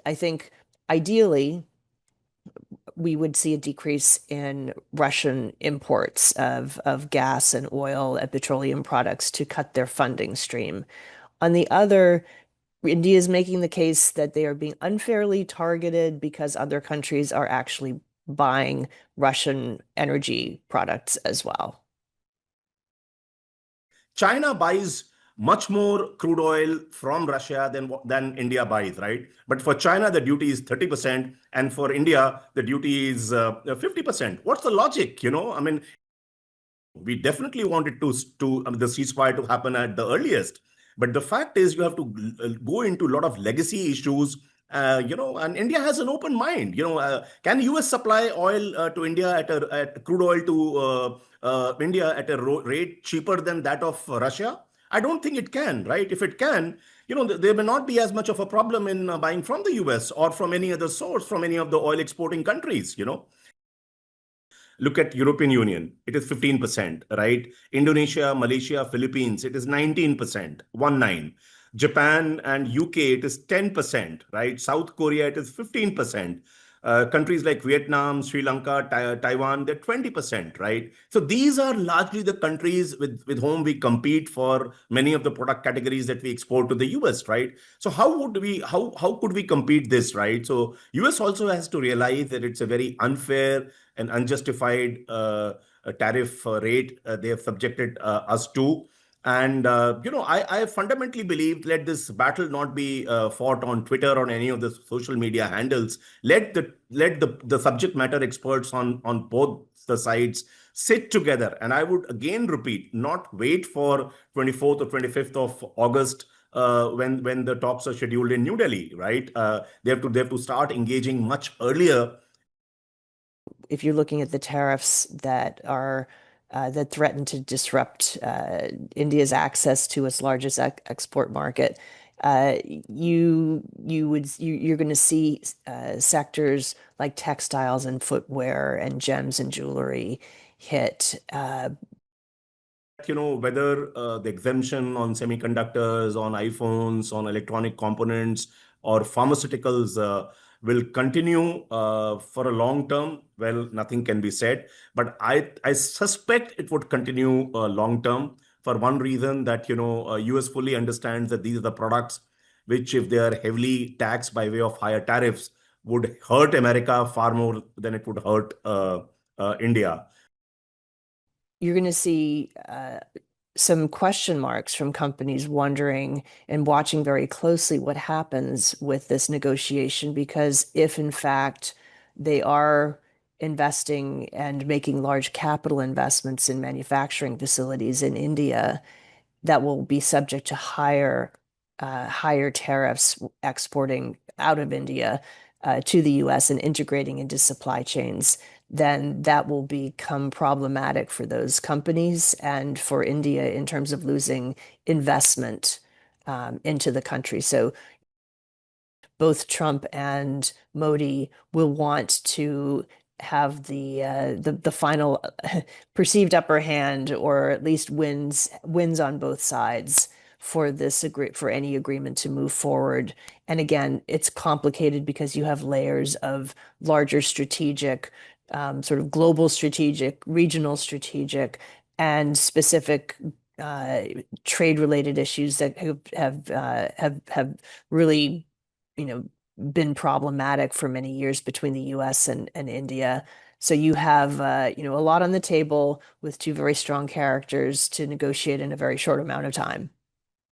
I think ideally we would see a decrease in Russian imports of gas and oil and petroleum products to cut their funding stream. On the other, India is making the case that they are being unfairly targeted because other countries are actually buying Russian energy products as well. China buys much more crude oil from Russia than India buys, right? But for China, the duty is 30%, and for India, the duty is 50%. What's the logic? I mean, we definitely wanted the ceasefire to happen at the earliest, but the fact is, you have to go into a lot of legacy issues. And India has an open mind. Can US supply oil to India at crude oil to India at a rate cheaper than that of Russia? I don't think it can, right? If it can, there may not be as much of a problem in buying from the US or from any other source, from any of the oil exporting countries. Look at European Union, it is 15%, right? Indonesia, Malaysia, Philippines, it is 19%, 19. Japan and UK, it is 10%, right? South Korea, it is 15%. Countries like Vietnam, Sri Lanka, Taiwan, they're 20%, right? So these are largely the countries with whom we compete for many of the product categories that we export to the US, right? So how could we compete this, right? So US also has to realize that it's a very unfair and unjustified tariff rate they have subjected us to. And, I fundamentally believe, let this battle not be fought on Twitter or any of the social media handles. Let the subject matter experts on both the sides sit together. And I would again repeat, not wait for 24th or 25th of August when the talks are scheduled in New Delhi, right? They have to start engaging much earlier. If you're looking at the tariffs that threaten to disrupt India's access to its largest export market, you're going to see sectors like textiles and footwear and gems and jewelry hit. Whether the exemption on semiconductors, on iPhones, on electronic components, or pharmaceuticals will continue for a long term. Well, nothing can be said, but I suspect it would continue long term for one reason, that US fully understands that these are the products which, if they are heavily taxed by way of higher tariffs, would hurt America far more than it would hurt India. You're going to see some question marks from companies wondering and watching very closely what happens with this negotiation, because if in fact they are investing and making large capital investments in manufacturing facilities in India, that will be subject to higher tariffs exporting out of India to the US and integrating into supply chains, then that will become problematic for those companies and for India in terms of losing investment into the country. So both Trump and Modi will want to have the final perceived upper hand, or at least wins on both sides for any agreement to move forward. And again, it's complicated because you have layers of larger strategic, sort of global strategic, regional strategic, and specific trade-related issues that have really, been problematic for many years between the US and India. So you have, a lot on the table with two very strong characters to negotiate in a very short amount of time.